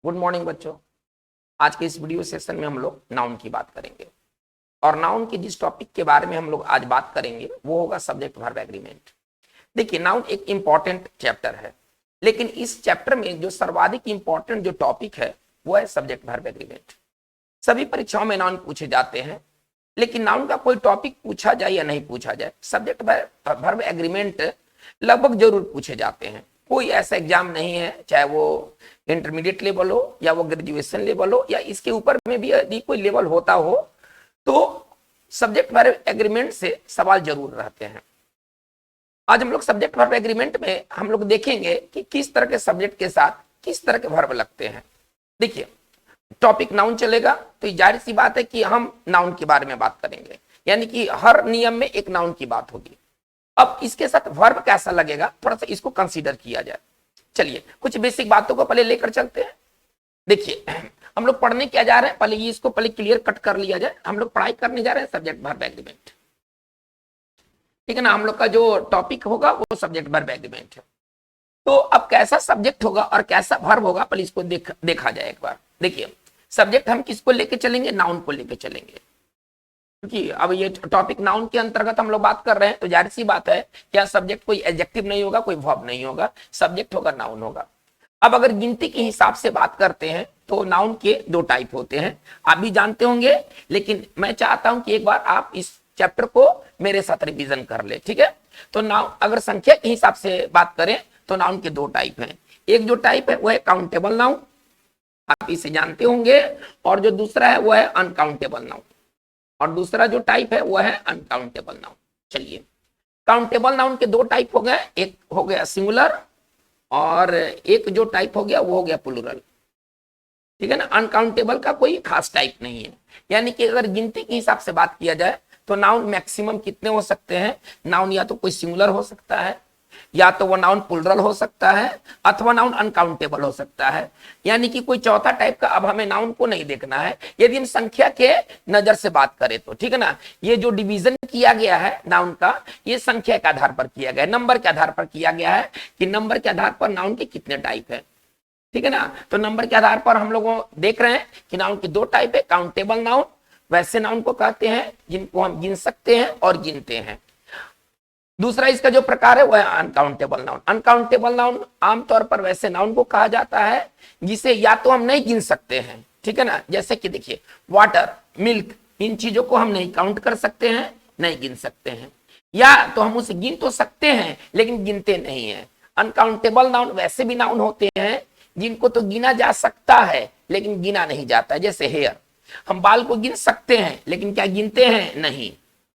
Good morning बच्चों। आज के इस वीडियो सेशन में हम लोग नाउन की बात करेंगे और नाउन के जिस टॉपिक के बारे में हम लोग आज बात करेंगे वो होगा सब्जेक्ट वर्ब एग्रीमेंट। देखिए, नाउन एक इंपॉर्टेंट चैप्टर है, लेकिन इस चैप्टर में जो सर्वाधिक इंपॉर्टेंट जो टॉपिक है वो है सब्जेक्ट वर्ब एग्रीमेंट। सभी परीक्षाओं में नाउन पूछे जाते हैं, लेकिन नाउन का कोई टॉपिक पूछा जाए या नहीं पूछा जाए, सब्जेक्ट वर्ब एग्रीमेंट लगभग जरूर पूछे जाते हैं। कोई ऐसा एग्जाम नहीं है, चाहे वो इंटरमीडिएट लेवल हो या वो ग्रेजुएशन लेवल हो या इसके ऊपर में भी यदि कोई लेवल होता हो तो सब्जेक्ट वर्ब एग्रीमेंट से सवाल जरूर रहते हैं। आज हम लोग सब्जेक्ट वर्ब एग्रीमेंट में हम लोग देखेंगे कि किस तरह के सब्जेक्ट के साथ किस तरह के वर्ब लगते हैं। देखिए, टॉपिक नाउन चलेगा तो जाहिर सी बात है कि हम नाउन के बारे में बात करेंगे, यानी कि हर नियम में एक नाउन की बात होगी। अब इसके साथ वर्ब कैसा लगेगा, थोड़ा सा इसको कंसीडर किया जाए। चलिए कुछ बेसिक बातों को पहले लेकर चलते हैं। देखिए, हम लोग पढ़ने क्या जा रहे हैं, पहले इसको पहले क्लियर कट कर लिया जाए। हम लोग पढ़ाई करने जा रहे हैं सब्जेक्ट वर्ब एग्रीमेंट, ठीक है ना। हम लोग का जो टॉपिक होगा वो सब्जेक्ट वर्ब एग्रीमेंट है। तो अब कैसा सब्जेक्ट होगा और कैसा वर्ब होगा, पहले इसको देखा जाए एक बार। देखिए, सब्जेक्ट हम किसको लेके चलेंगे, नाउन को लेके चलेंगे, क्योंकि अब ये टॉपिक नाउन के अंतर्गत हम लोग बात कर रहे हैं। तो जाहिर सी बात है क्या सब्जेक्ट कोई एडजेक्टिव नहीं होगा, कोई वर्ब नहीं होगा, सब्जेक्ट होगा नाउन होगा। अब अगर गिनती के हिसाब से बात करते हैं तो नाउन के दो टाइप होते हैं, आप भी जानते होंगे, लेकिन मैं चाहता हूं कि एक बार आप इस चैप्टर को मेरे साथ रिवीजन कर ले, ठीक है। तो नाउन अगर संख्या के हिसाब से बात करें तो नाउन के दो टाइप हैं। एक जो टाइप है वो है काउंटेबल नाउन, आप इसे जानते होंगे, और जो दूसरा है वो है अनकाउंटेबल नाउन, और दूसरा जो टाइप है वो है अनकाउंटेबल नाउन। चलिए, काउंटेबल नाउन के दो टाइप हो गए, एक हो गया सिंगुलर और एक जो टाइप हो गया वो हो गया प्लूरल, ठीक है ना। अनकाउंटेबल का कोई खास टाइप नहीं है, यानी कि अगर गिनती के हिसाब से बात किया जाए तो नाउन मैक्सिमम कितने हो सकते हैं। नाउन या तो कोई सिंगुलर हो सकता है, या तो वो नाउन प्लूरल हो सकता है, अथवा नाउन अनकाउंटेबल हो सकता है, यानी कि कोई चौथा टाइप का अब हमें नाउन को नहीं देखना है। यदि हम संख्या के नजर से बात करें तो ठीक है ना, ये जो डिवीजन किया गया है नाउन का, ये संख्या के आधार पर किया गया है, नंबर के आधार पर किया गया है कि नंबर के आधार पर नाउन के कितने टाइप है, ठीक है ना। तो नंबर के आधार पर हम लोग देख रहे हैं कि नाउन के दो टाइप है। काउंटेबल नाउन वैसे नाउन को कहते हैं जिनको हम गिन सकते हैं और गिनते हैं। दूसरा इसका जो प्रकार है वो है अनकाउंटेबल नाउन। अनकाउंटेबल नाउन आमतौर पर वैसे नाउन को कहा जाता है जिसे या तो हम नहीं गिन सकते हैं, ठीक है ना। जैसे कि देखिए, वाटर, मिल्क, इन चीजों को हम नहीं काउंट कर सकते हैं, नहीं गिन सकते हैं, या तो हम उसे गिन तो सकते हैं लेकिन गिनते नहीं है। अनकाउंटेबल नाउन वैसे भी नाउन होते हैं जिनको तो गिना जा सकता है लेकिन गिना नहीं जाता है। जैसे हेयर, हम बाल को गिन सकते हैं लेकिन क्या गिनते हैं, नहीं,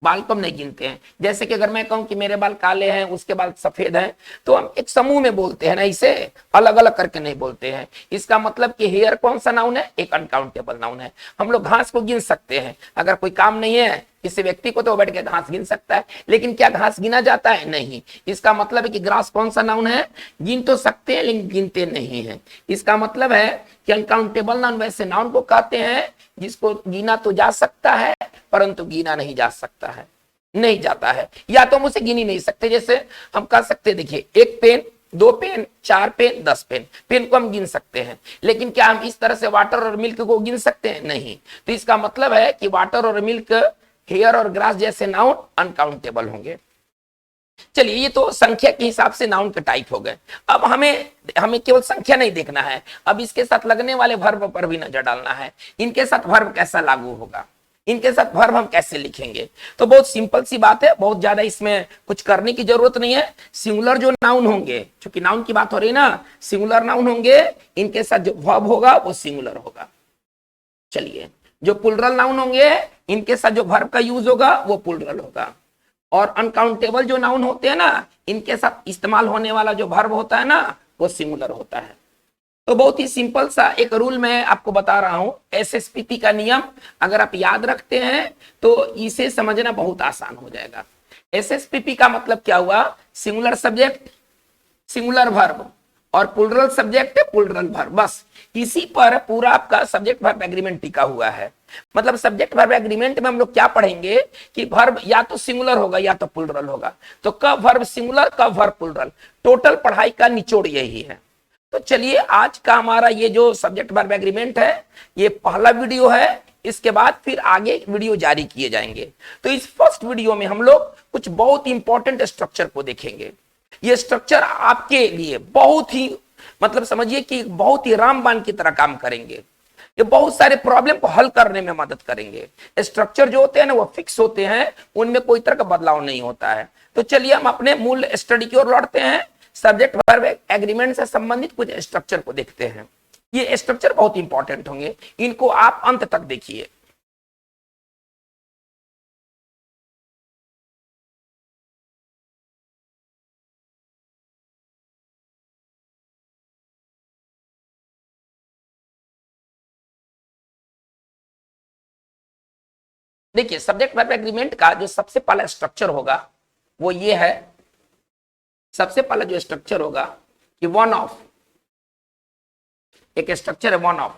बाल को हम नहीं गिनते हैं। जैसे कि अगर मैं कहूं कि मेरे बाल काले हैं, उसके बाल सफेद हैं, तो हम एक समूह में बोलते हैं ना, इसे अलग अलग करके नहीं बोलते हैं। इसका मतलब कि हेयर कौन सा नाउन है, एक अनकाउंटेबल नाउन है। हम लोग घास को गिन सकते हैं, अगर कोई काम नहीं है किसी व्यक्ति को तो बैठ के घास गिन सकता है, लेकिन क्या घास गिना जाता है, नहीं। इसका मतलब है कि ग्रास कौन सा नाउन है, गिन तो सकते हैं लेकिन गिनते नहीं है। इसका मतलब है कि अनकाउंटेबल नाउन वैसे नाउन को कहते हैं जिसको गिना तो जा सकता है परंतु गिना नहीं जा सकता है, नहीं जाता है, या तो हम उसे गिन ही नहीं सकते। जैसे हम कह सकते हैं, देखिए, एक पेन, दो पेन, चार पेन, 10 पेन, पेन को हम गिन सकते हैं, लेकिन क्या हम इस तरह से वाटर और मिल्क को गिन सकते हैं, नहीं। तो इसका मतलब है कि वाटर और मिल्क, हेयर और ग्रास जैसे नाउन अनकाउंटेबल होंगे। चलिए, ये तो संख्या के हिसाब से नाउन के टाइप हो गए। अब हमें केवल संख्या नहीं देखना है, अब इसके साथ लगने वाले वर्ब पर भी नजर डालना है। इनके साथ वर्ब कैसा लागू होगा, इनके साथ वर्ब हम कैसे लिखेंगे। तो बहुत सिंपल सी बात है, बहुत ज्यादा इसमें कुछ करने की जरूरत नहीं है। सिंगुलर जो नाउन होंगे, क्योंकि नाउन की बात हो रही है ना, सिंगुलर नाउन होंगे, इनके साथ जो वर्ब होगा वो सिंगुलर होगा। चलिए, जो प्लूरल नाउन होंगे, इनके साथ जो वर्ब का यूज होगा वो प्लूरल होगा। और अनकाउंटेबल जो नाउन होते हैं ना, इनके साथ इस्तेमाल होने वाला जो वर्ब होता है ना वो सिंगुलर होता है। तो बहुत ही सिंपल सा एक रूल मैं आपको बता रहा हूं, एसएसपीपी का नियम अगर आप याद रखते हैं तो इसे समझना बहुत आसान हो जाएगा। एसएसपीपी का मतलब क्या हुआ, सिंगुलर सब्जेक्ट, सिंगुलर वर्ब, और प्लूरल सब्जेक्ट, प्लूरल वर्ब, बस इसी पर पूरा आपका सब्जेक्ट वर्ब एग्रीमेंट टिका हुआ है। मतलब सब्जेक्ट वर्ब एग्रीमेंट में हम लोग क्या पढ़ेंगे कि वर्ब या तो सिंगुलर होगा या तो प्लूरल होगा। तो कब वर्ब सिंगुलर, कब वर्ब प्लूरल, टोटल पढ़ाई का निचोड़ यही है। तो चलिए आज का हमारा ये जो सब्जेक्ट वर्ब एग्रीमेंट है ये पहला वीडियो है, इसके बाद फिर आगे वीडियो जारी किए जाएंगे। तो इस फर्स्ट वीडियो में हम लोग कुछ बहुत इंपॉर्टेंट स्ट्रक्चर को देखेंगे। ये स्ट्रक्चर आपके लिए बहुत ही मतलब समझिए कि बहुत ही रामबाण की तरह काम करेंगे। ये बहुत सारे प्रॉब्लम को हल करने में मदद करेंगे। स्ट्रक्चर जो होते हैं ना वो फिक्स होते हैं, उनमें कोई तरह का बदलाव नहीं होता है। तो चलिए हम अपने मूल स्टडी की ओर लौटते हैं। सब्जेक्ट वर्ब एग्रीमेंट से संबंधित कुछ स्ट्रक्चर को देखते हैं। ये स्ट्रक्चर बहुत इंपॉर्टेंट होंगे, इनको आप अंत तक देखिए। देखिए सब्जेक्ट वर्ब एग्रीमेंट का जो सबसे पहला स्ट्रक्चर होगा वो ये है। सबसे पहला जो स्ट्रक्चर होगा कि वन ऑफ, एक स्ट्रक्चर है वन ऑफ।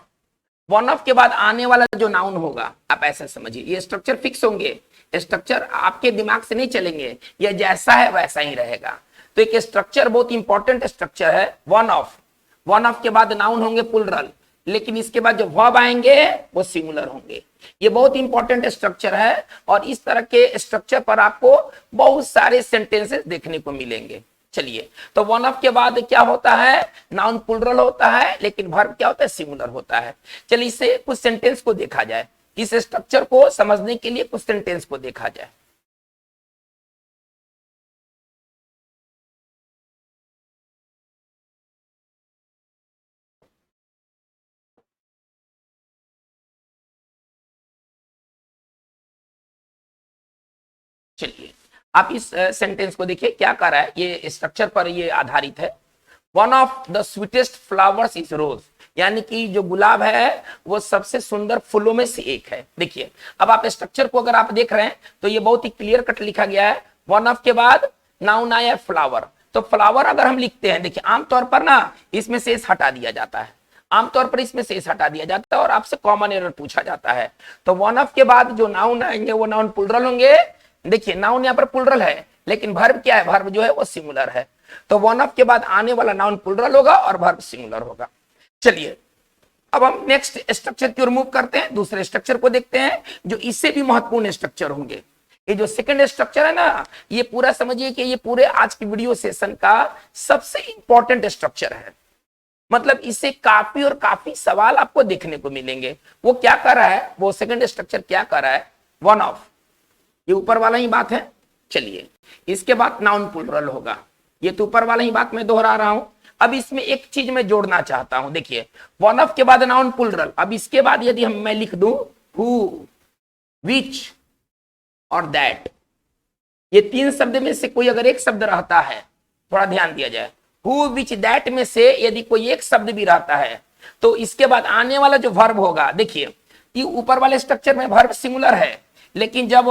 वन ऑफ के बाद आने वाला जो नाउन होगा, आप ऐसा समझिए ये स्ट्रक्चर फिक्स होंगे। स्ट्रक्चर आपके दिमाग से नहीं चलेंगे, ये जैसा है वैसा ही रहेगा। तो एक स्ट्रक्चर बहुत इंपॉर्टेंट स्ट्रक्चर है वन ऑफ। वन ऑफ के बाद नाउन होंगे प्लुरल, लेकिन इसके बाद जो वर्ब आएंगे वो सिंगुलर होंगे। ये बहुत इंपॉर्टेंट स्ट्रक्चर है और इस तरह के स्ट्रक्चर पर आपको बहुत सारे सेंटेंसेस देखने को मिलेंगे। चलिए, तो वन ऑफ के बाद क्या होता है, नाउन प्लुरल होता है, लेकिन वर्ब क्या होता है, सिंगुलर होता है। चलिए इससे कुछ सेंटेंस को देखा जाए, इस स्ट्रक्चर को समझने के लिए कुछ सेंटेंस को देखा जाए। चलिए आप इस सेंटेंस को देखिए क्या कर रहा है, ये स्ट्रक्चर पर ये आधारित है। One of the sweetest flowers is rose, यानी कि जो गुलाब है वो सबसे सुंदर फूलों में से एक है। देखिए अब आप स्ट्रक्चर को अगर आप देख रहे हैं तो ये बहुत ही क्लियर कट लिखा गया है। वन ऑफ के बाद नाउन आया फ्लावर, तो फ्लावर अगर हम लिखते हैं, देखिए आमतौर पर ना इसमें से हटा दिया जाता है, आमतौर पर इसमें से हटा दिया जाता है और आपसे कॉमन एरर पूछा जाता है। तो वन ऑफ के बाद जो नाउन आएंगे वो नाउन प्लुरल होंगे। देखिए नाउन यहाँ पर प्लुरल है, लेकिन वर्ब क्या है, वर्ब जो है वो सिंगुलर है। तो वन ऑफ के बाद आने वाला नाउन प्लुरल होगा और वर्ब सिंगुलर होगा। चलिए अब हम नेक्स्ट स्ट्रक्चर की ओर मूव करते हैं, दूसरे स्ट्रक्चर को देखते हैं जो इससे भी महत्वपूर्ण स्ट्रक्चर होंगे। ये जो सेकंड स्ट्रक्चर है ना, ये पूरा समझिए कि ये पूरे आज की वीडियो सेशन का सबसे इंपॉर्टेंट स्ट्रक्चर है। मतलब इससे काफी और काफी सवाल आपको देखने को मिलेंगे। वो क्या कर रहा है, वो सेकंड स्ट्रक्चर क्या कर रहा है, वन ऑफ, ये ऊपर वाला ही बात है। चलिए इसके बाद नाउन प्लुरल होगा, ये तो ऊपर वाला ही बात मैं दोहरा रहा हूं। अब इसमें एक चीज मैं जोड़ना चाहता हूं, देखिए वन ऑफ के बाद नाउन प्लुरल, अब इसके बाद यदि हम मैं लिख दूं हु, विच और दैट, ये तीन शब्द में से कोई अगर एक शब्द रहता है, थोड़ा ध्यान दिया जाए, हु विच दैट में से यदि कोई एक शब्द भी रहता है तो इसके बाद आने वाला जो वर्ब होगा, देखिए ये ऊपर वाले स्ट्रक्चर में वर्ब सिंगुलर है, लेकिन जब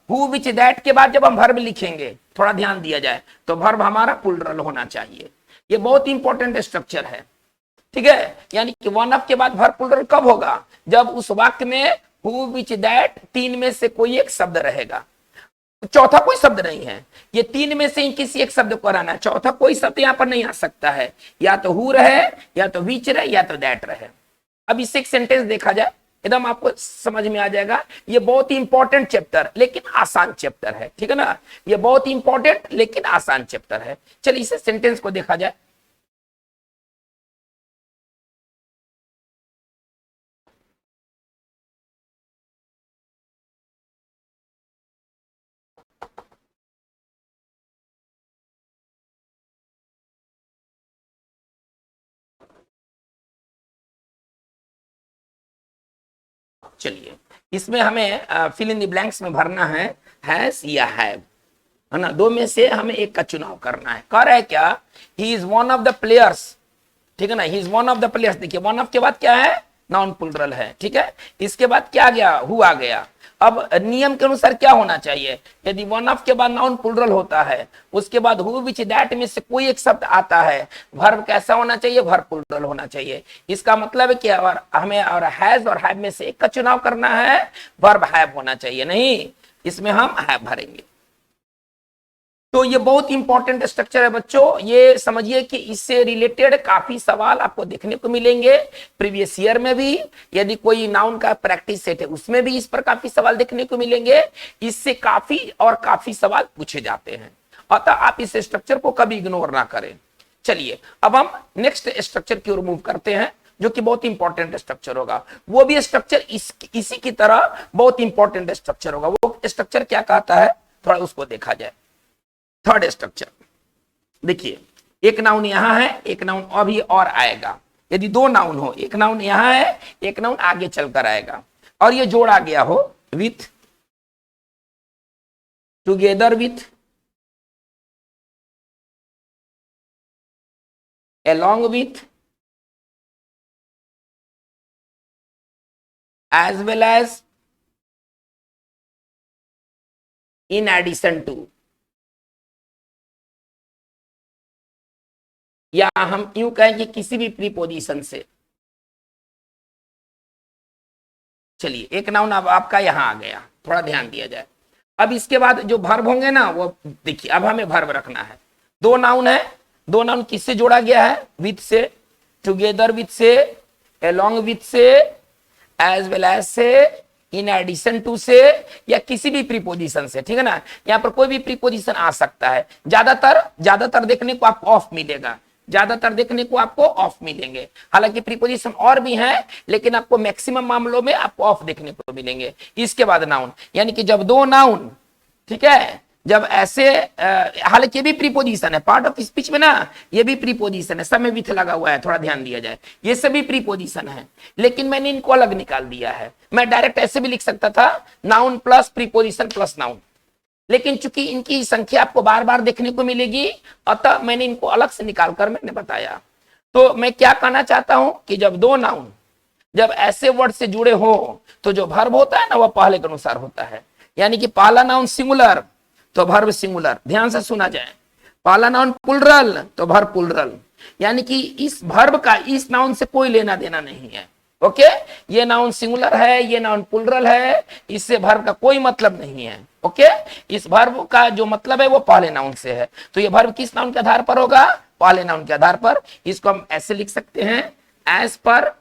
हु विच दैट के बाद जब हम वर्ब लिखेंगे, थोड़ा ध्यान दिया जाए, तो वर्ब हमारा प्लुरल होना चाहिए। ये बहुत इंपॉर्टेंट स्ट्रक्चर है, ठीक है। यानी कि वन ऑफ के बाद वर्ब प्लुरल कब होगा, जब उस वाक्य में हु विच दैट तीन में से कोई एक शब्द रहेगा, चौथा कोई शब्द नहीं है, ये तीन में से किसी एक शब्द को रहना है, चौथा कोई शब्द यहां पर नहीं आ सकता है, या तो हु रहे, या तो विच रहे, या तो दैट रहे। अब इससे एक सेंटेंस देखा जाए, एकदम आपको समझ में आ जाएगा। ये बहुत ही इंपॉर्टेंट चैप्टर लेकिन आसान चैप्टर है, ठीक है ना, ये बहुत ही इंपॉर्टेंट लेकिन आसान चैप्टर है। चलिए इसे सेंटेंस को देखा जाए। चलिए इसमें हमें फिल इन द ब्लैंक्स में भरना है हैज या हैव, है ना, दो में से हमें एक का चुनाव करना है। कर है क्या, he is one of the players, ठीक है ना, he is one of the players. देखिए वन ऑफ के बाद क्या है, नाउन प्लुरल है, ठीक है। इसके बाद क्या आ गया, हु आ गया। अब नियम के अनुसार क्या होना चाहिए, यदि वन ऑफ के बाद नाउन प्लुरल होता है, उसके बाद हु विच दैट में से कोई एक शब्द आता है, वर्ब कैसा होना चाहिए, वर्ब प्लुरल होना चाहिए। इसका मतलब है कि हमें और हैज और हैव में से एक का चुनाव करना है, वर्ब हैव होना चाहिए, नहीं इसमें हम हैव भरेंगे। तो ये बहुत इंपॉर्टेंट स्ट्रक्चर है बच्चों, ये समझिए कि इससे रिलेटेड काफी सवाल आपको देखने को मिलेंगे प्रीवियस ईयर में भी, यदि कोई नाउन का प्रैक्टिस सेट है उसमें भी इस पर काफी सवाल देखने को मिलेंगे, इससे काफी और काफी सवाल पूछे जाते हैं, अतः आप इस स्ट्रक्चर को कभी इग्नोर ना करें। चलिए अब हम नेक्स्ट स्ट्रक्चर की ओर मूव करते हैं, जो कि बहुत इंपॉर्टेंट स्ट्रक्चर होगा, वो भी स्ट्रक्चर इसी की तरह बहुत इंपॉर्टेंट स्ट्रक्चर होगा। वो स्ट्रक्चर क्या कहता है, थोड़ा उसको देखा जाए। थर्ड स्ट्रक्चर देखिए, एक नाउन यहां है, एक नाउन अभी और आएगा। यदि दो नाउन हो, एक नाउन यहां है, एक नाउन आगे चलकर आएगा, और ये जोड़ा गया हो with, together with, along with, as well as, in addition to, या हम यूं कहें कि किसी भी प्रीपोजिशन से। चलिए एक नाउन अब आपका यहां आ गया, थोड़ा ध्यान दिया जाए। अब इसके बाद जो वर्ब होंगे ना, वो देखिए, अब हमें वर्ब रखना है। दो नाउन है, दो नाउन किससे जोड़ा गया है, विथ से, टुगेदर विथ से, along विथ से, एज वेल एज से, इन एडिशन टू से, या किसी भी प्रीपोजिशन से, ठीक है ना। यहाँ पर कोई भी प्रीपोजिशन आ सकता है। ज्यादातर देखने को आपको ऑफ मिलेगा, ज्यादातर देखने को आपको ऑफ मिलेंगे, हालांकि प्रीपोजिशन और भी हैं, लेकिन आपको मैक्सिमम मामलों में आपको ऑफ देखने को मिलेंगे। इसके बाद नाउन, यानी कि जब दो नाउन, ठीक है, जब ऐसे, हालांकि ये भी प्रीपोजिशन है, पार्ट ऑफ स्पीच में ना, ये भी प्रीपोजिशन है, सब में विथ लगा हुआ है, थोड़ा ध्यान दिया जाए, ये सभी प्रीपोजिशन है, लेकिन मैंने इनको अलग निकाल दिया है। मैं डायरेक्ट ऐसे भी लिख सकता था, noun plus preposition plus noun, लेकिन चूंकि इनकी संख्या आपको बार बार देखने को मिलेगी, अतः मैंने इनको अलग से निकालकर मैंने बताया। तो मैं क्या कहना चाहता हूं कि जब दो नाउन जब ऐसे वर्ड से जुड़े हो, तो जो वर्ब होता है ना, वह पहले के अनुसार होता है। यानी कि पहला नाउन सिंगुलर तो वर्ब सिंगुलर, ध्यान से सुना जाए। पहला नाउन प्लुरल तो वर्ब प्लुरल, यानी कि इस वर्ब का इस नाउन से कोई लेना देना नहीं है। ओके, ये नाउन सिंगुलर है, ये नाउन प्लुरल है, इससे वर्ब का कोई मतलब नहीं है। ओके, इस वर्ब का जो मतलब है वो पहले नाउन से है। तो ये वर्ब किस नाउन के आधार पर होगा, पहले नाउन के आधार पर। इसको हम ऐसे लिख सकते हैं, एज पर।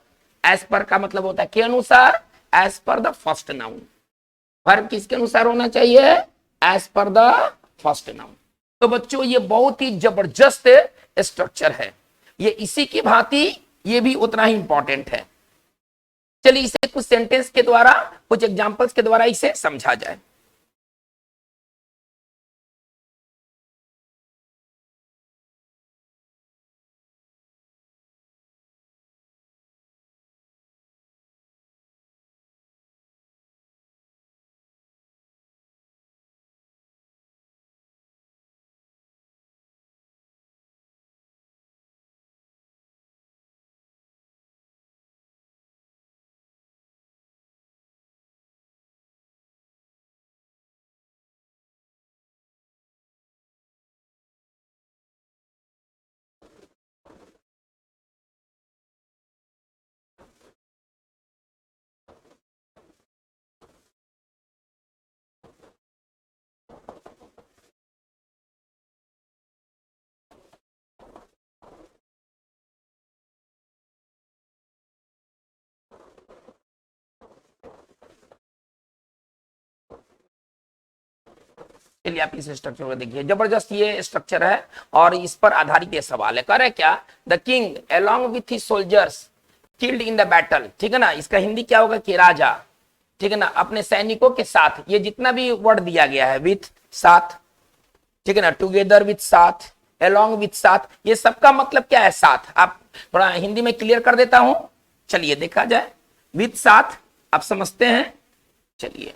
एज पर का मतलब होता है के अनुसार, as per the first noun. Verb किसके अनुसार होना चाहिए, as per the first noun. तो बच्चों ये बहुत ही जबरदस्त स्ट्रक्चर है, ये इसी की भांति ये भी उतना ही इंपॉर्टेंट है। चलिए इसे कुछ सेंटेंस के द्वारा, कुछ एग्जांपल्स के द्वारा इसे समझा जाए। चलिए आप इस स्ट्रक्चर को देखिए, जबरदस्त ये स्ट्रक्चर है और इस पर आधारित ये सवाल है। कह रहे क्या, the king along with his soldiers killed in the battle, ठीक है ना। इसका हिंदी क्या होगा कि राजा, ठीक है ना, अपने सैनिकों के साथ। ये जितना भी वर्ड दिया गया है, विथ साथ, ठीक है ना, टुगेदर विथ साथ, अलोंग विथ साथ, ये सबका मतलब क्या है, साथ। आप थोड़ा हिंदी में क्लियर कर देता हूं, चलिए देखा जाए। विथ साथ आप समझते हैं, चलिए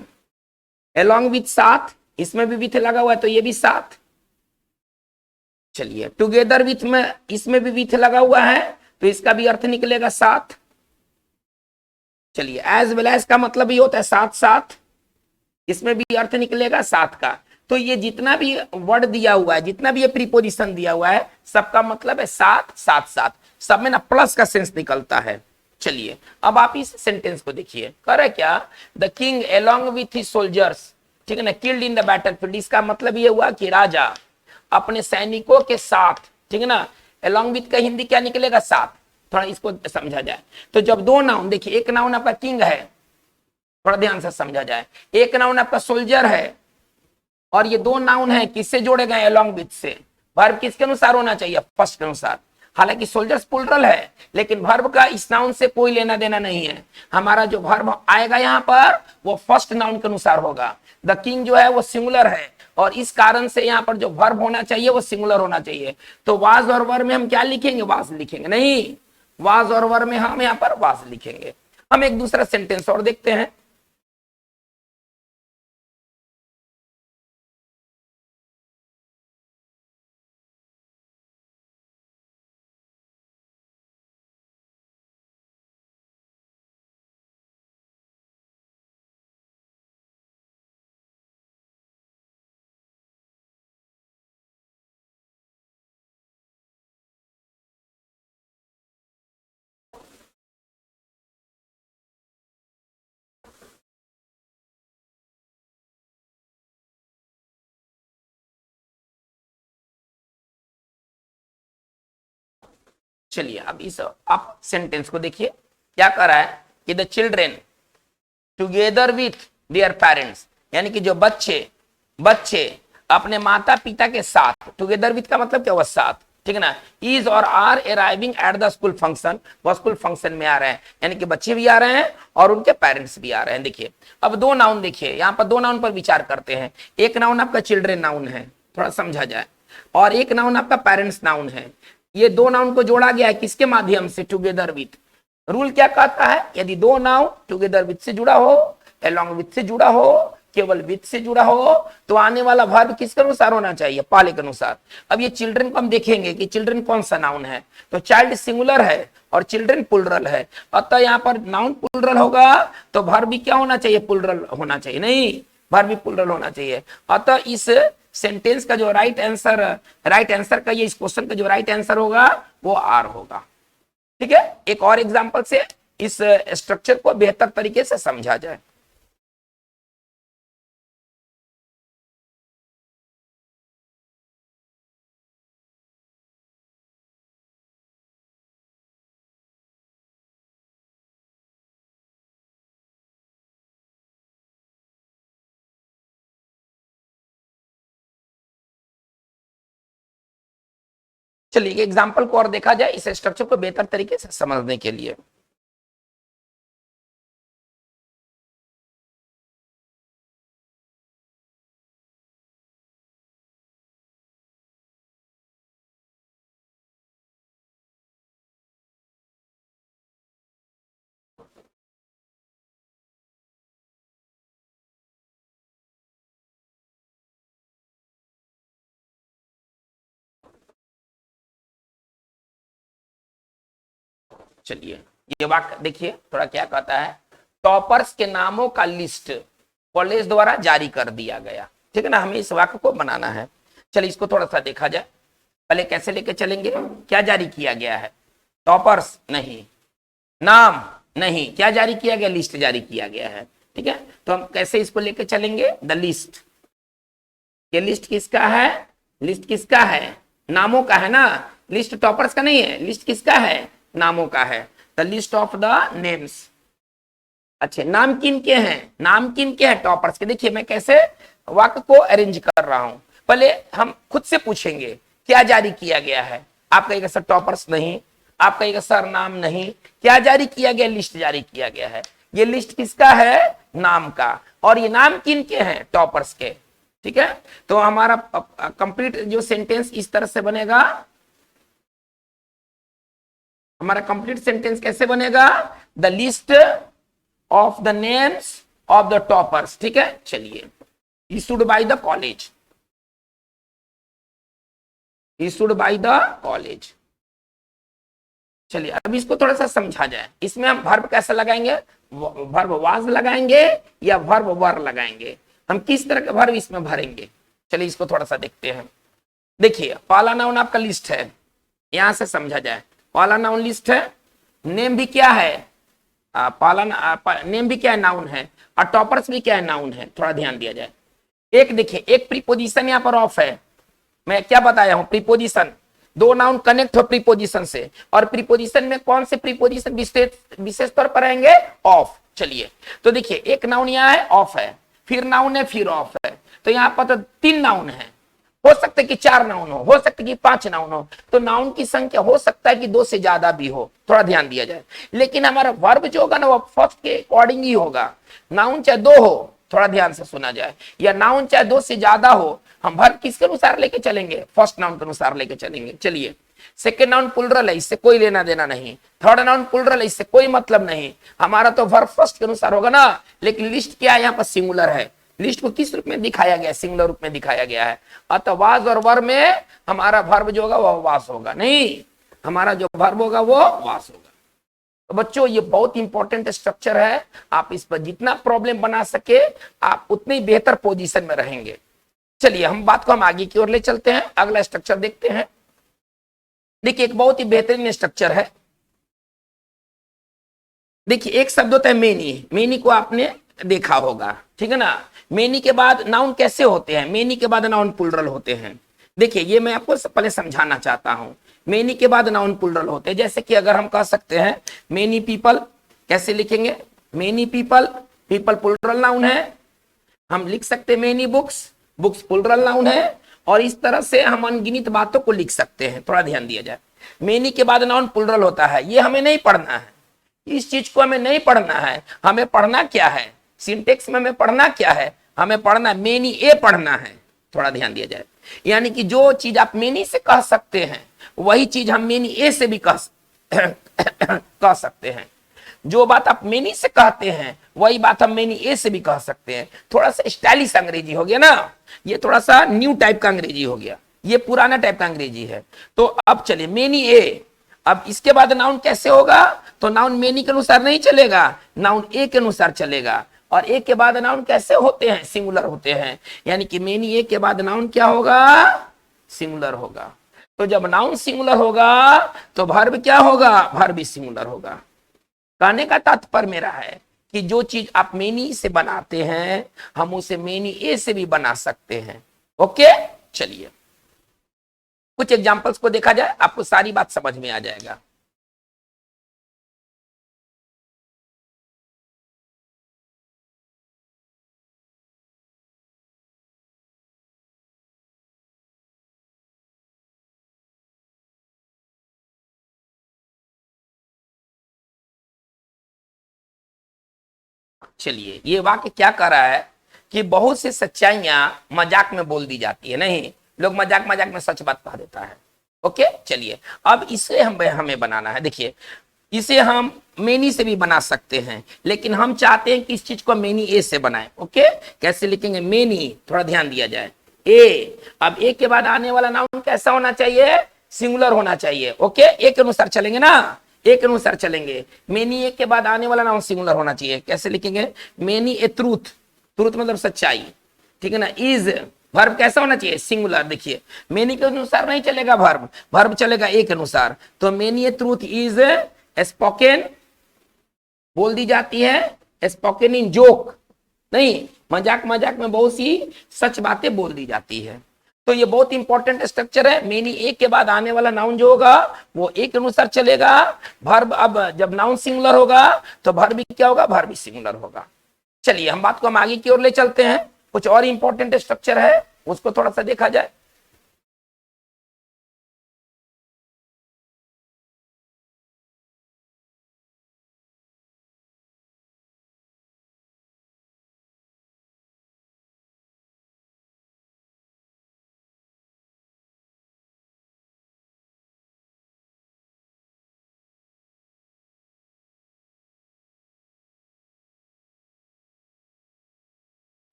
अलोंग विथ साथ, इसमें भी विथ लगा हुआ है तो ये भी साथ। चलिए टुगेदर विथ में, इसमें भी विथ लगा हुआ है तो इसका भी अर्थ निकलेगा साथ। चलिए एज वेल एज का मतलब ये होता है साथ साथ, इसमें भी अर्थ निकलेगा साथ का। तो ये जितना भी वर्ड दिया हुआ है, जितना भी ये प्रीपोजिशन दिया हुआ है, सबका मतलब है साथ साथ साथ, सब में ना प्लस का सेंस निकलता है। चलिए अब आप इस सेंटेंस को देखिए, कह रहे क्या, the king along with his soldiers, ठीक है ना, किल्ड इन द बैटलफील्ड। इसका मतलब ये हुआ कि राजा अपने सैनिकों के साथ, ठीक है ना, along with का हिंदी क्या निकलेगा, साथ। थोड़ा इसको समझा जाए तो जब दो नाउन, देखिए एक नाउन आपका किंग है, थोड़ा ध्यान से समझा जाए, एक नाउन आपका सोल्जर है, और ये दो नाउन है किससे जोड़े गए, along with से। वर्ब किसके अनुसार होना चाहिए, फर्स्ट के अनुसार। हालांकि सोल्जर्स प्लूरल है, लेकिन वर्ब का इस नाउन से कोई लेना देना नहीं है। हमारा जो वर्ब आएगा यहाँ पर वो फर्स्ट नाउन के अनुसार होगा। द किंग जो है वो सिंगुलर है, और इस कारण से यहाँ पर जो वर्ब होना चाहिए वो सिंगुलर होना चाहिए। तो वाज और वर में हम क्या लिखेंगे, वाज लिखेंगे, नहीं, वाज और वर में हम यहाँ पर वाज लिखेंगे। हम एक दूसरा सेंटेंस और देखते हैं। चलिए अब इस आप सेंटेंस को देखिए, क्या कर रहा है कि the children together with their parents, यानी कि जो बच्चे बच्चे अपने माता पिता के साथ, टुगेदर विथ का मतलब क्या हुआ, साथ, ठीक है ना, इज और are arriving at the school function, वो स्कूल फंक्शन में आ रहे हैं, यानी कि बच्चे भी आ रहे हैं और उनके पेरेंट्स भी आ रहे हैं। देखिए अब दो नाउन, देखिए यहाँ पर दो नाउन पर विचार करते हैं। एक नाउन आपका चिल्ड्रेन नाउन है, थोड़ा समझा जाए, और एक नाउन आपका पेरेंट्स नाउन है। ये दो नाउन को जोड़ा गया है किसके माध्यम से, टुगेदर विथ। रूल क्या कहता है, यदि दो नाउन टुगेदर विथ से जुड़ा हो, अलोंग विथ से जुड़ा हो, केवल विथ से जुड़ा हो, तो आने वाला वर्ब किसके अनुसार होना चाहिए, पहले के अनुसार। अब ये चिल्ड्रन को हम देखेंगे कि चिल्ड्रन कौन सा नाउन है, तो चाइल्ड सिंगुलर है और चिल्ड्रन प्लूरल है, अतः यहाँ पर नाउन प्लूरल होगा तो वर्ब भी क्या होना चाहिए, प्लूरल होना चाहिए, नहीं, वर्ब भी प्लूरल होना चाहिए। अतः इस सेंटेंस का जो राइट आंसर का, ये इस क्वेश्चन का जो राइट आंसर होगा वो आर होगा। ठीक है, एक और एग्जांपल से इस स्ट्रक्चर को बेहतर तरीके से समझा जाए। चलिए एग्जाम्पल को और देखा जाए इस स्ट्रक्चर को बेहतर तरीके से समझने के लिए। चलिए ये वाक्य देखिए थोड़ा क्या कहता है, टॉपर्स के नामों का लिस्ट कॉलेज द्वारा जारी कर दिया गया। ठीक है ना, हमें इस वाक्य को बनाना है। चलिए इसको थोड़ा सा देखा जाए, पहले कैसे लेके चलेंगे, क्या जारी किया गया है, टॉपर्स नहीं, नाम नहीं, क्या जारी किया गया, लिस्ट जारी किया गया है। ठीक है, तो हम कैसे इसको लेके चलेंगे, द लिस्ट। ये लिस्ट किसका है, लिस्ट किसका है, नामों का है ना, लिस्ट टॉपर्स का नहीं है, लिस्ट किसका है, नामों का है। The list of the names. अच्छे नाम किन के हैं, नाम किन के हैं, टॉपर्स के। देखिए मैं कैसे वाक्य को अरेंज कर रहा हूं, पहले हम खुद से पूछेंगे क्या जारी किया गया है। आप कहेगा सर टॉपर्स नहीं, आप कहेगा सर नाम नहीं, क्या जारी किया गया, लिस्ट जारी किया गया है। ये लिस्ट किसका है, नाम का, और ये नाम किन के हैं, टॉपर्स के। ठीक है, तो हमारा कंप्लीट जो सेंटेंस इस तरह से बनेगा, हमारा कंप्लीट सेंटेंस कैसे बनेगा, the list of the names of the toppers. ठीक है, चलिए, issued by the college, issued by the college. चलिए अब इसको थोड़ा सा समझा जाए, इसमें हम वर्ब कैसे लगाएंगे, वर्ब वाज लगाएंगे या वर्ब वर लगाएंगे, हम किस तरह का वर्ब इसमें भरेंगे। चलिए इसको थोड़ा सा देखते हैं। देखिए पहला नाउन आपका लिस्ट है, यहां से समझा जाए, पहला नाउन लिस्ट है, नेम भी क्या है, नेम भी क्या है, नाउन है, और टॉपर्स भी क्या है, नाउन है। थोड़ा ध्यान दिया जाए, एक देखिए एक प्रीपोजिशन यहाँ पर ऑफ है, मैं क्या बताया हूं, प्रीपोजिशन, दो नाउन कनेक्ट हो प्रीपोजिशन से, और प्रीपोजिशन में कौन से प्रीपोजिशन विशेष तौर पर आएंगे, ऑफ। चलिए तो देखिए, एक नाउन यहाँ है, ऑफ है, फिर नाउन है, फिर ऑफ है, तो यहाँ पर तो तीन नाउन है, हो सकता है कि चार नाउन हो सकता है कि पांच नाउन हो, तो नाउन की संख्या हो सकता है कि दो से ज्यादा भी हो, थोड़ा ध्यान दिया जाए। लेकिन हमारा वर्ब जो होगा ना, वो फर्स्ट के अकॉर्डिंग ही होगा। नाउन चाहे दो हो, थोड़ा ध्यान से सुना जाए, या नाउन चाहे दो से ज्यादा हो, हम वर्ब किसके अनुसार लेके चलेंगे, फर्स्ट नाउन के अनुसार लेके चलेंगे। चलिए, सेकेंड नाउन प्लुरल है, इससे कोई लेना देना नहीं, थर्ड नाउन प्लुरल है, इससे कोई मतलब नहीं, हमारा तो वर्ब फर्स्ट के अनुसार होगा ना। लेकिन लिस्ट क्या है, यहाँ पर सिंगुलर है, लिस्ट को किस रूप में दिखाया गया है, सिंगुलर रूप में दिखाया गया है। अतः वाज और वर्ब में हमारा वर्ब जो होगा वो वास होगा, नहीं, हमारा जो वर्ब होगा वो वास होगा। तो बच्चों, ये बहुत इंपॉर्टेंट स्ट्रक्चर है, आप इस पर जितना प्रॉब्लम बना सके आप उतनी बेहतर पोजीशन में रहेंगे। चलिए, हम बात को हम आगे की ओर ले चलते हैं, अगला स्ट्रक्चर देखते हैं। देखिए, एक बहुत ही बेहतरीन स्ट्रक्चर है। देखिए, एक शब्द होता है मेनी, मेनी को आपने देखा होगा, ठीक है ना। मेनी के बाद नाउन कैसे होते हैं, मेनी के बाद नाउन प्लुरल होते हैं। देखिए, ये मैं आपको पहले समझाना चाहता हूं, मेनी के बाद नाउन प्लुरल होते हैं। जैसे कि अगर हम कह सकते हैं मेनी पीपल, कैसे लिखेंगे, many people, people plural noun है। हम लिख सकते हैं many books, books plural noun है। और इस तरह से हम अनगिनत बातों को लिख सकते हैं, थोड़ा ध्यान दिया जाए। मेनी के बाद नाउन प्लुरल होता है, ये हमें नहीं पढ़ना है, इस चीज को हमें नहीं पढ़ना है। हमें पढ़ना क्या है, सिंटेक्स में हमें पढ़ना क्या है, हमें पढ़ना मेनी ए पढ़ना है, थोड़ा ध्यान दिया जाए। यानी कि जो चीज आप मेनी से कह सकते हैं वही चीज हम मेनी ए से भी कह सकते हैं। जो बात आप मेनी से कहते हैं वही बात हम मेनी ए से भी कह सकते हैं। थोड़ा सा स्टाइलिश अंग्रेजी हो गया ना, ये थोड़ा सा न्यू टाइप का अंग्रेजी हो गया, ये पुराना टाइप का अंग्रेजी है। तो अब चलिए मेनी ए, अब इसके बाद नाउन कैसे होगा, तो नाउन मेनी के अनुसार नहीं चलेगा, नाउन ए के अनुसार चलेगा। और ए के बाद नाउन कैसे होते हैं, सिंगुलर होते हैं। यानी कि मेनी ए के बाद नाउन क्या होगा, सिंगुलर होगा। तो जब नाउन सिंगुलर होगा तो वर्ब क्या होगा, वर्ब भी सिंगुलर होगा। कहने का तात्पर्य मेरा है कि जो चीज आप मेनी से बनाते हैं हम उसे मेनी ए से भी बना सकते हैं। ओके, चलिए कुछ एग्जांपल्स को देखा जाए, आपको सारी बात समझ में आ जाएगा। चलिए, ये वाक्य क्या कर रहा है कि बहुत सी सच्चाइयां मजाक में बोल दी जाती है, नहीं, लोग मजाक मजाक में सच बात कह देता है। ओके, चलिए अब इसे हमें बनाना है। देखिए, इसे हम मेनी से भी बना सकते हैं, लेकिन हम चाहते हैं कि इस चीज को मेनी ए से बनाएं। ओके, कैसे लिखेंगे, मेनी, थोड़ा ध्यान दिया जाए, ए। अब ए के बाद आने वाला नाउन कैसा होना चाहिए, सिंगुलर होना चाहिए। ओके, ए के अनुसार चलेंगे ना, एक अनुसार चलेंगे। मेनी एक के बाद आने वाला नाउन सिंगुलर होना चाहिए, कैसे लिखेंगे, मेनी ए ट्रूथ, ट्रूथ मतलब सच्चाई, ठीक है ना। इज, वर्ब कैसा होना चाहिए, सिंगुलर। देखिए, मेनी के अनुसार नहीं चलेगा वर्ब, वर्ब चलेगा एक अनुसार। तो many a truth is spoken, बोल दी जाती है, स्पोकन इन जोक, नहीं, मजाक मजाक में बहुत सी सच बातें बोल दी जाती है। तो ये बहुत इंपॉर्टेंट स्ट्रक्चर है। मेनी एक के बाद आने वाला नाउन जो होगा वो एक के अनुसार चलेगा। वर्ब, अब जब नाउन सिंगुलर होगा तो वर्ब भी क्या होगा, वर्ब भी सिंगुलर होगा। चलिए, हम बात को हम आगे की ओर ले चलते हैं, कुछ और इंपॉर्टेंट स्ट्रक्चर है उसको थोड़ा सा देखा जाए।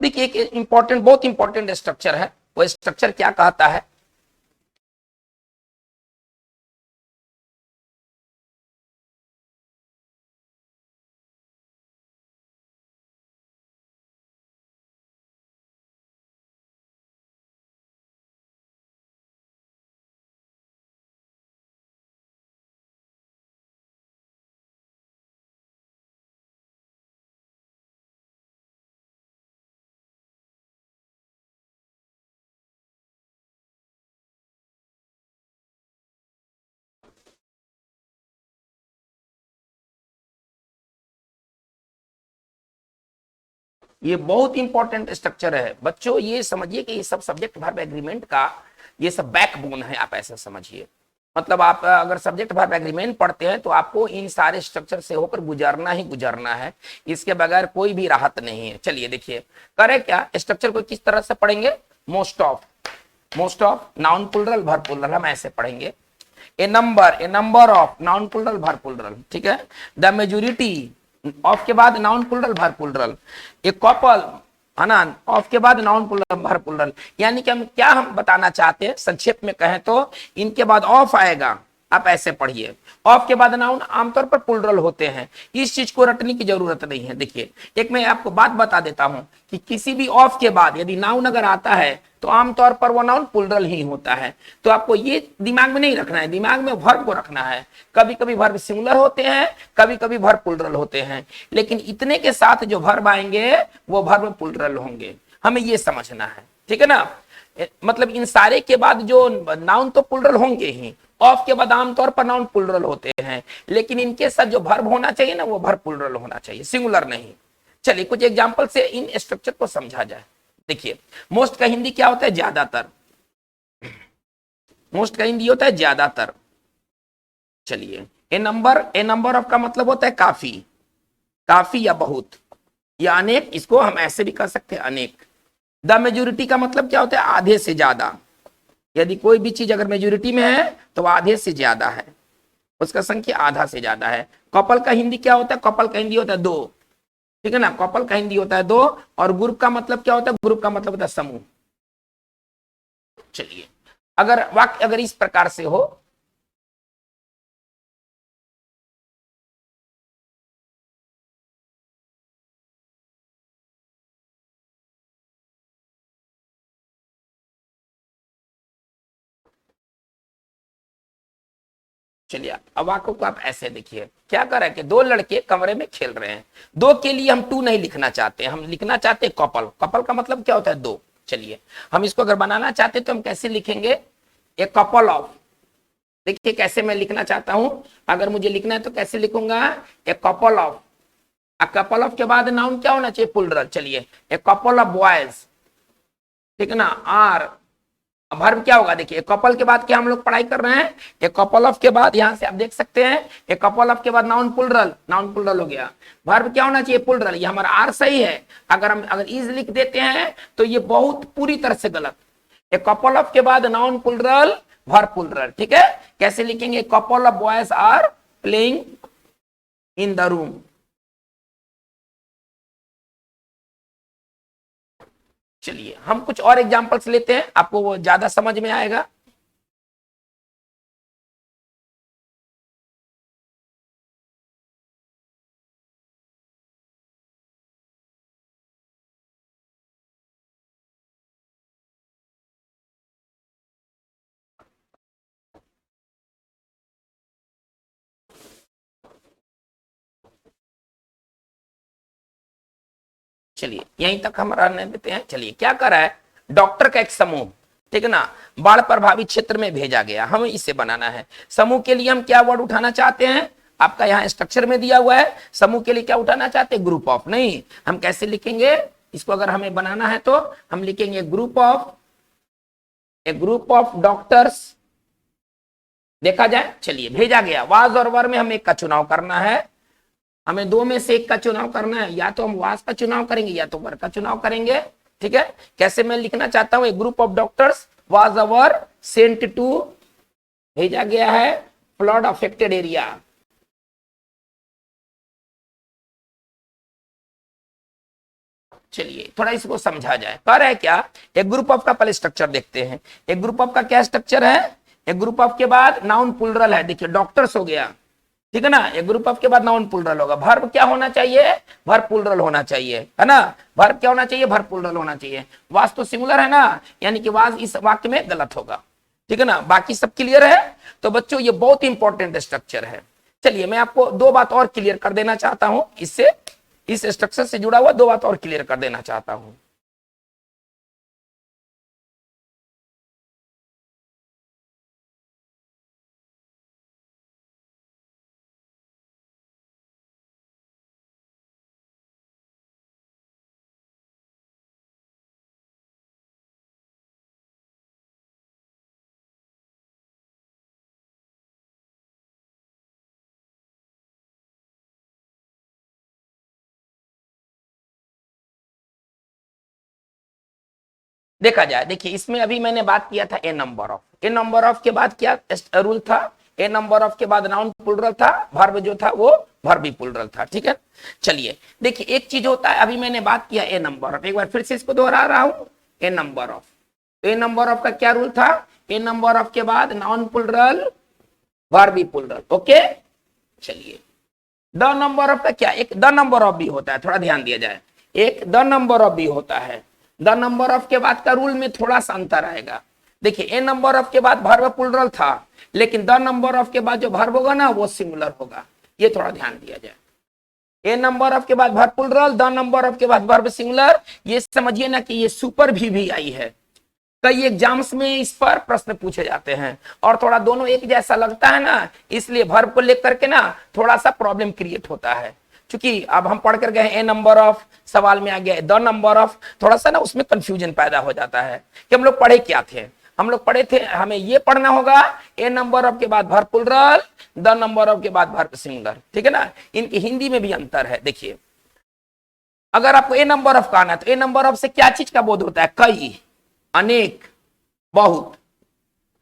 देखिए, एक इंपॉर्टेंट, बहुत इंपॉर्टेंट स्ट्रक्चर है, वो स्ट्रक्चर क्या कहता है, ये बहुत इंपॉर्टेंट स्ट्रक्चर है बच्चों, ये समझिए कि ये सब सब्जेक्ट वर्ब एग्रीमेंट का ये सब बैकबोन है, आप ऐसा समझिए। मतलब आप अगर सब्जेक्ट वर्ब एग्रीमेंट पढ़ते हैं तो आपको इन सारे स्ट्रक्चर से होकर गुजरना ही गुजरना है, इसके बगैर कोई भी राहत नहीं है। चलिए देखिए करें क्या, स्ट्रक्चर को किस तरह से पढ़ेंगे, most of noun plural verb plural हम ऐसे पढ़ेंगे। A number of noun plural verb plural, ठीक है। द मेजोरिटी ऑफ के बाद noun plural verb plural, a couple है ना, ऑफ के बाद नाउन प्लूरल वर्ब प्लूरल। यानी कि हम बताना चाहते हैं, संक्षेप में कहें तो इनके बाद ऑफ आएगा, आप ऐसे पढ़िए। ऑफ के बाद नाउन आमतौर पर प्लूरल होते हैं, इस चीज को रटने की जरूरत नहीं है। देखिए एक मैं आपको बात बता देता हूं कि किसी भी ऑफ के बाद यदि नाउन अगर आता है तो आमतौर पर वो नाउन प्लूरल ही होता है। तो आपको ये दिमाग में नहीं रखना है, दिमाग में वर्ब को रखना है। कभी कभी वर्ब सिंगुलर होते हैं, कभी कभी वर्ब प्लूरल होते हैं, लेकिन इतने के साथ जो वर्ब आएंगे वो वर्ब प्लूरल होंगे, हमें ये समझना है, ठीक है ना। मतलब इन सारे के बाद जो नाउन तो प्लूरल होंगे ही, ऑफ के बाद आमतौर पर नाउन प्लूरल होते हैं, लेकिन इनके साथ जो वर्ब होना चाहिए ना वो वर्ब प्लूरल होना चाहिए, सिंगुलर नहीं। चलिए कुछ एग्जांपल से इन स्ट्रक्चर को समझा जाए। देखिए मोस्ट का हिंदी क्या होता है, ज्यादातर। मोस्ट का हिंदी होता है ज्यादातर। चलिए ए नंबर ऑफ का मतलब होता है काफी, काफी या बहुत या अनेक, इसको हम ऐसे भी कर सकते हैं अनेक। द मेजोरिटी का मतलब क्या होता है, आधे से ज्यादा। यदि कोई भी चीज अगर मेजोरिटी में है तो आधे से ज्यादा है, उसका संख्या आधा से ज्यादा है। कपल का हिंदी क्या होता है, कपल का हिंदी होता है दो, ठीक है ना, कपल का हिंदी होता है दो। और ग्रुप का मतलब क्या होता है, ग्रुप का मतलब होता है समूह। चलिए अगर वाक्य अगर इस प्रकार से हो, चलिए अब वाक्य को आप ऐसे देखिए, क्या कर रहे हैं कि दो लड़के कमरे में खेल रहे हैं। दो के लिए हम टू नहीं लिखना चाहते, हम लिखना चाहते हैं कपल। कपल का मतलब क्या होता है, दो। चलिए हम इसको अगर बनाना चाहते तो हम कैसे लिखेंगे, ए कपल ऑफ। देखिए कैसे मैं लिखना चाहता हूं, अगर मुझे लिखना है तो कैसे लिखूंगा, a couple of. A couple of के बाद नाउन क्या होना चाहिए, प्लूरल। चलिए ए कपल ऑफ बॉयज, ठीक है ना, आर। वर्ब क्या होगा, देखिए कपल के बाद क्या हम लोग पढ़ाई कर रहे हैं, एक कपल ऑफ के बाद यहां से आप देख सकते हैं एक कपल ऑफ के बाद नाउन प्लूरल, नाउन प्लूरल हो गया। वर्ब क्या होना चाहिए, प्लूरल। ये हमारा आर सही है, अगर इज लिख देते हैं तो ये बहुत पूरी तरह से गलत। एक कपल ऑफ के बाद नाउन प्लूरल वर्ब प्लूरल, ठीक है। कैसे लिखेंगे, couple of boys are playing in the room. चलिए हम कुछ और एग्जांपल्स लेते हैं, आपको वो ज्यादा समझ में आएगा। चलिए यहीं तक हम रहने देते हैं। चलिए क्या कर रहा है, डॉक्टर का एक समूह, ठीक है ना, बाढ़ प्रभावित क्षेत्र में भेजा गया, हमें इसे बनाना है। समूह के लिए हम क्या वर्ड उठाना चाहते हैं, आपका यहाँ स्ट्रक्चर में दिया हुआ है। समूह के लिए क्या उठाना चाहते हैं, ग्रुप ऑफ। नहीं, हम कैसे लिखेंगे इसको, अगर हमें बनाना है तो हम लिखेंगे group of, A group of doctors. देखा जाए, चलिए भेजा गया। वाज और वर में हमें एक का चुनाव करना है, हमें दो में से एक का चुनाव करना है, या तो हम वास का चुनाव करेंगे या तो वर का चुनाव करेंगे, ठीक है। कैसे मैं लिखना चाहता हूं, एक group of doctors was our sent to, भेजा गया है फ्लड अफेक्टेड एरिया। चलिए थोड़ा इसको समझा जाए, कह रहे हैं क्या, एक ग्रुप ऑफ का पहले स्ट्रक्चर देखते हैं। एक ग्रुप ऑफ का क्या स्ट्रक्चर है, एक ग्रुप ऑफ के बाद नाउन प्लूरल है, देखिए डॉक्टर्स हो गया, ठीक है ना। एक ग्रुप ऑफ के बाद नाउन प्लूरल होगा। वर्ब क्या होना चाहिए, वर्ब प्लूरल होना चाहिए, है ना। वर्ब क्या होना चाहिए, वर्ब प्लूरल होना चाहिए। वास तो सिंगुलर है ना, यानी कि वास इस वाक्य में गलत होगा, ठीक है ना। बाकी सब क्लियर है। तो बच्चों ये बहुत इंपॉर्टेंट स्ट्रक्चर है। चलिए मैं आपको दो बात और क्लियर कर देना चाहता हूं, इससे इस स्ट्रक्चर से जुड़ा हुआ दो बात और क्लियर कर देना चाहता हूं। देखा जाए, देखिए इसमें अभी मैंने बात किया था a number of, a number of के बाद क्या रूल था, ए नंबर ऑफ के बाद नाउन प्लूरल था, वर्ब जो था वो वर्ब प्लूरल था, ठीक है। चलिए देखिए एक चीज होता है, अभी मैंने बात किया ए नंबर ऑफ, एक बार फिर से इसको दोहरा रहा हूं, a number of, a number of का क्या रूल था, ए नंबर ऑफ के बाद noun plural verb plural, okay. चलिए द नंबर ऑफ का क्या, एक द नंबर ऑफ भी होता है, थोड़ा ध्यान दिया जाए, एक द नंबर ऑफ भी होता है। द नंबर ऑफ के बाद का रूल में थोड़ा सा अंतर आएगा। देखिए ए नंबर ऑफ के बाद वर्ब प्लूरल था, लेकिन द नंबर ऑफ के बाद जो वर्ब होगा ना वो सिंगुलर होगा, ये थोड़ा ध्यान दिया जाए। ए नंबर ऑफ के बाद verb plural, the number of के बाद वर्ब सिंगुलर, ये समझिए ना कि ये सुपर भी आई है, कई एग्जाम्स में इस पर प्रश्न पूछे जाते हैं, और थोड़ा दोनों एक जैसा लगता है ना, इसलिए वर्ब को लेकर के ना थोड़ा सा प्रॉब्लम क्रिएट होता है। क्योंकि अब हम पढ़ कर गए ए नंबर ऑफ, सवाल में आ गया द नंबर ऑफ, थोड़ा सा ना उसमें कंफ्यूजन पैदा हो जाता है कि हम लोग पढ़े क्या थे। हम लोग पढ़े थे, हमें ये पढ़ना होगा ए नंबर ऑफ के बाद verb plural, the number of के बाद वर्ब सिंगुलर, ठीक है ना। इनकी हिंदी में भी अंतर है। देखिए अगर आपको ए नंबर ऑफ कहना है तो ए नंबर ऑफ से क्या चीज का बोध होता है, कई, अनेक, बहुत,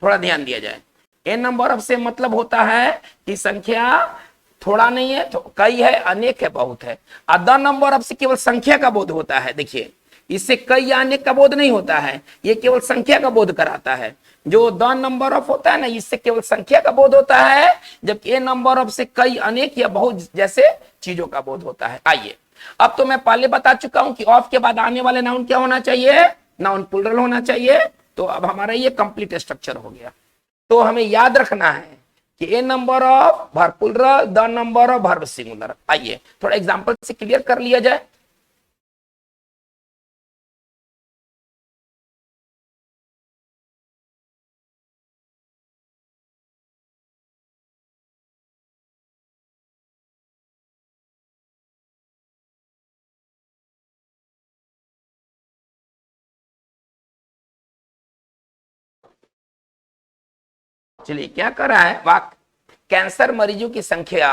थोड़ा ध्यान दिया जाए। ए नंबर ऑफ से मतलब होता है कि संख्या थोड़ा नहीं है, तो कई है, अनेक है, बहुत है। और द नंबर ऑफ से केवल संख्या का बोध होता है। देखिए इससे कई या अनेक का बोध नहीं होता है, ये केवल संख्या का बोध कराता है। जो द नंबर ऑफ होता है ना, इससे केवल संख्या का बोध होता है, जबकि ए नंबर ऑफ से कई, अनेक या बहुत जैसे चीजों का बोध होता है। आइए अब तो मैं पहले बता चुका हूं कि ऑफ के बाद आने वाले नाउन क्या होना चाहिए, नाउन प्लूरल होना चाहिए। तो अब हमारा ये कंप्लीट स्ट्रक्चर हो गया। तो हमें याद रखना है कि a number of verb plural, the number of verb singular. आइए थोड़ा एग्जांपल से क्लियर कर लिया जाए। चलिए क्या कर रहा है वाक, कैंसर मरीजों की संख्या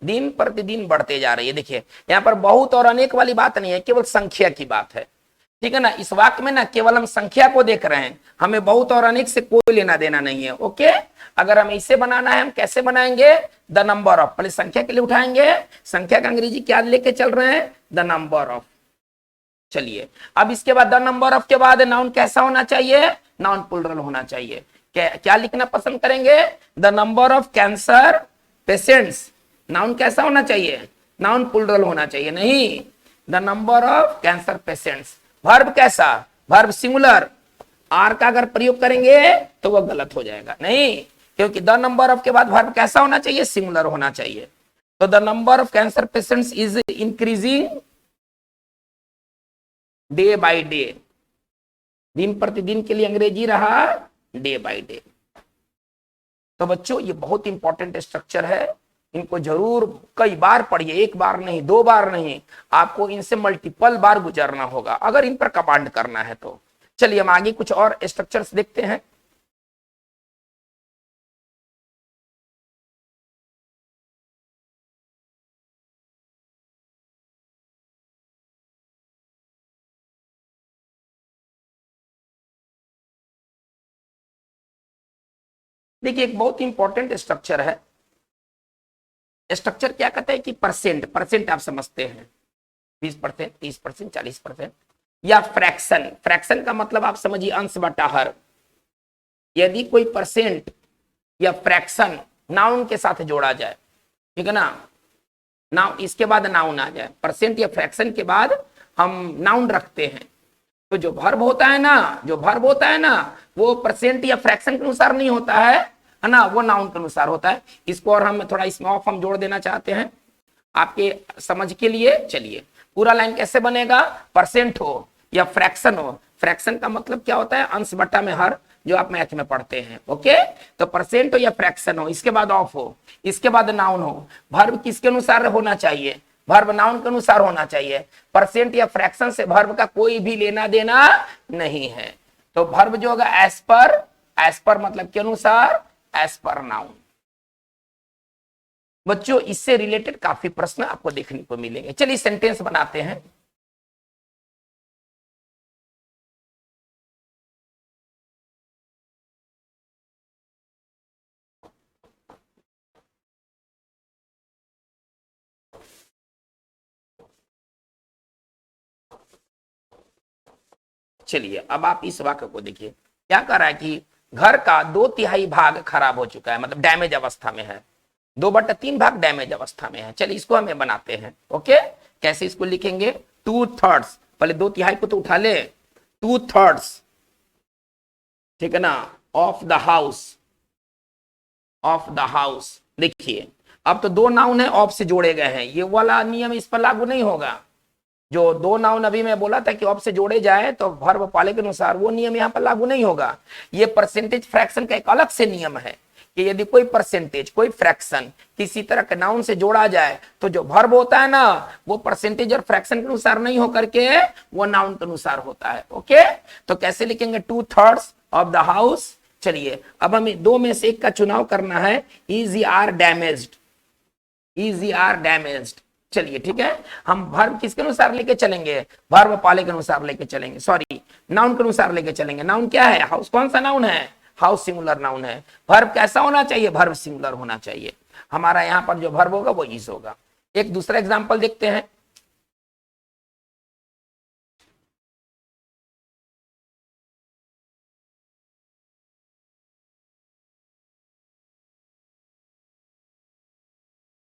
दिन प्रतिदिन बढ़ते जा रही है। देखिए यहाँ पर बहुत और अनेक वाली बात नहीं है, केवल संख्या की बात है, ठीक है ना। इस वाक्य में ना केवल हम संख्या को देख रहे हैं, हमें बहुत और अनेक से कोई लेना देना नहीं है, ओके। अगर हमें इसे बनाना है, हम कैसे बनाएंगे, द नंबर ऑफ, पहले संख्या के लिए उठाएंगे, संख्या का अंग्रेजी क्या लेके चल रहे हैं, द नंबर ऑफ। चलिए अब इसके बाद द नंबर ऑफ के बाद नाउन कैसा होना चाहिए, नाउन प्लूरल होना चाहिए। क्या लिखना पसंद करेंगे, the number of cancer patients, noun कैसा होना चाहिए, नाउन प्लूरल होना चाहिए, नहीं the number of cancer patients. Verb कैसा, वर्ब सिंगुलर, आर का अगर प्रयोग करेंगे तो वह गलत हो जाएगा, नहीं, क्योंकि द नंबर ऑफ के बाद वर्ब कैसा होना चाहिए, सिंगुलर होना चाहिए। तो the number of cancer patients is increasing day by day, दिन प्रतिदिन के लिए अंग्रेजी रहा डे बाय डे। तो बच्चों ये बहुत इंपॉर्टेंट स्ट्रक्चर है, इनको जरूर कई बार पढ़िए, एक बार नहीं, दो बार नहीं, आपको इनसे मल्टीपल बार गुजरना होगा अगर इन पर कमांड करना है तो। चलिए हम आगे कुछ और स्ट्रक्चर्स देखते हैं। देखिए एक बहुत इंपॉर्टेंट स्ट्रक्चर है। स्ट्रक्चर क्या कहते हैं कि परसेंट, परसेंट आप समझते हैं, 20%, 30%, 40%, या फ्रैक्शन, फ्रैक्शन का मतलब आप समझिए अंश बटा हर। यदि कोई परसेंट या फ्रैक्शन नाउन के साथ जोड़ा जाए, ठीक है ना, नाउन इसके बाद नाउन आ जाए, परसेंट या फ्रैक्शन के बाद हम नाउन रखते हैं, तो जो वर्ब होता है ना, जो वर्ब होता है ना, वो परसेंट या फ्रैक्शन के अनुसार नहीं होता है ना, वो नाउन के अनुसार होता है। इसको और हम थोड़ा इसमें ऑफ हम जोड़ देना चाहते हैं आपके समझ के लिए। चलिए पूरा लाइन कैसे बनेगा, परसेंट हो या फ्रैक्शन हो, फ्रैक्शन का मतलब क्या होता है, अंश बट्टा में हर, जो आप मैथ में पढ़ते हैं, ओके। तो परसेंट हो या फ्रैक्शन हो, इसके बाद ऑफ हो, इसके बाद नाउन हो। वर्ब किसके अनुसार होना चाहिए, वर्ब नाउन के अनुसार होना चाहिए। परसेंट या फ्रैक्शन से वर्ब का कोई भी लेना देना नहीं है। तो वर्ब जो होगा एज पर मतलब के अनुसार, एज पर नाउन। बच्चों इससे रिलेटेड काफी प्रश्न आपको देखने को मिलेंगे। चलिए सेंटेंस बनाते हैं। चलिए अब आप इस वाक्य को देखिए, क्या कर रहा है कि घर का 2/3 भाग खराब हो चुका है, मतलब डैमेज अवस्था में है, 2/3 भाग डैमेज अवस्था में है। चलिए इसको हमें बनाते हैं। ओके, कैसे इसको लिखेंगे? 2/3, पहले 2/3 को तो उठा ले, 2/3, ठीक है ना, of the house, of the house. देखिए अब तो दो नाउन है, ऑफ से जोड़े गए हैं, ये वाला नियम इस पर लागू नहीं होगा। जो दो नाउन अभी मैं बोला था कि ऑफ से जोड़े जाए तो वर्ब पाले के अनुसार, वो नियम यहाँ पर लागू नहीं होगा। ये परसेंटेज फ्रैक्शन का एक अलग से नियम है कि यदि कोई परसेंटेज, कोई फ्रैक्शन किसी तरह के नाउन से जोड़ा जाए तो जो वर्ब होता है ना, वो परसेंटेज और फ्रैक्शन के अनुसार नहीं होकर के वो नाउन के अनुसार होता है। ओके, तो कैसे लिखेंगे? 2/3 ऑफ द हाउस। चलिए अब हमें दो में से एक का चुनाव करना है, is are damaged, is are damaged. चलिए ठीक है, हम वर्ब किसके अनुसार लेके चलेंगे? वर्ब पाले के अनुसार लेके चलेंगे, सॉरी नाउन के अनुसार लेके चलेंगे। नाउन क्या है? हाउस। कौन सा नाउन है? हाउस सिंगुलर नाउन है। वर्ब कैसा होना चाहिए? वर्ब सिंगुलर होना चाहिए। हमारा यहां पर जो वर्ब होगा वो इज होगा। एक दूसरा एग्जांपल देखते हैं।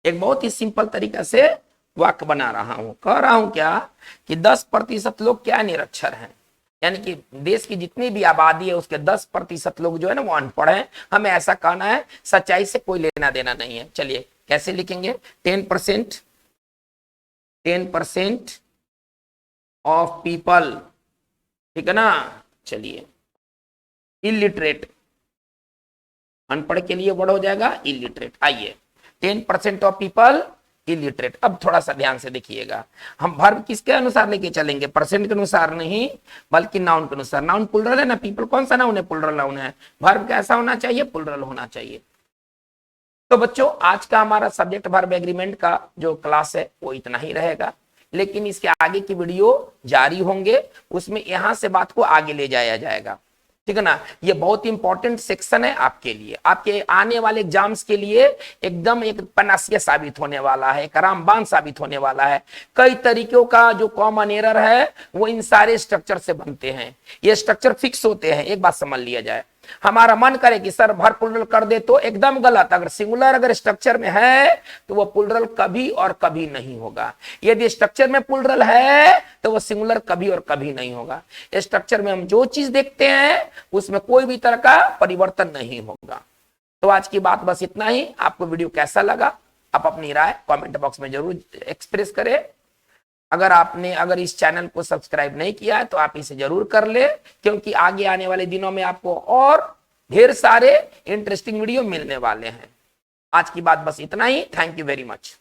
एक बहुत ही सिंपल तरीका से वाक्य बना रहा हूं। कह रहा हूं क्या कि 10% लोग क्या निरक्षर हैं, यानी कि देश की जितनी भी आबादी है उसके 10% लोग जो है ना वो अनपढ़ हैं। हमें ऐसा कहना है, सच्चाई से कोई लेना देना नहीं है। चलिए कैसे लिखेंगे? 10%, 10% ऑफ पीपल, ठीक है ना। चलिए इलिटरेट, अनपढ़ के लिए वर्ड हो जाएगा इलिटरेट। आइए 10% ऑफ पीपल इलिटरेट। अब थोड़ा सा ध्यान से देखिएगा, हम वर्ब किसके अनुसार लेके चलेंगे? परसेंट के अनुसार नहीं, बल्कि नाउन के अनुसार। नाउन प्लुरल है ना, पीपल कौन सा नाउन है? प्लुरल नाउन है। वर्ब कैसा होना चाहिए? प्लुरल होना चाहिए। तो बच्चों आज का हमारा सब्जेक्ट वर्ब एग्रीमेंट का जो क्लास है वो इतना ही रहेगा, लेकिन इसके आगे की वीडियो जारी होंगे, उसमें यहां से बात को आगे ले जाया जाएगा, ठीक है ना। ये बहुत इंपॉर्टेंट सेक्शन है आपके लिए, आपके आने वाले एग्जाम्स के लिए एकदम एक पनासिया साबित होने वाला है, एक रामबाण साबित होने वाला है। कई तरीकों का जो कॉमन एरर है वो इन सारे स्ट्रक्चर से बनते हैं। ये स्ट्रक्चर फिक्स होते हैं, एक बात समझ लिया जाए। हमारा मन करे कि सर भर प्लुरल कर दे तो एकदम गलत। अगर सिंगुलर अगर स्ट्रक्चर में है तो वो प्लुरल कभी और कभी नहीं होगा। यदि स्ट्रक्चर में प्लुरल है तो वो सिंगुलर कभी और कभी नहीं होगा। स्ट्रक्चर में हम जो चीज देखते हैं उसमें कोई भी तरह का परिवर्तन नहीं होगा। तो आज की बात बस इतना ही। आपको वीडियो कैसा लगा आप अपनी राय कमेंट बॉक्स में जरूर एक्सप्रेस करें। अगर इस चैनल को सब्सक्राइब नहीं किया है तो आप इसे जरूर कर ले, क्योंकि आगे आने वाले दिनों में आपको और ढेर सारे इंटरेस्टिंग वीडियो मिलने वाले हैं। आज की बात बस इतना ही। Thank you very much.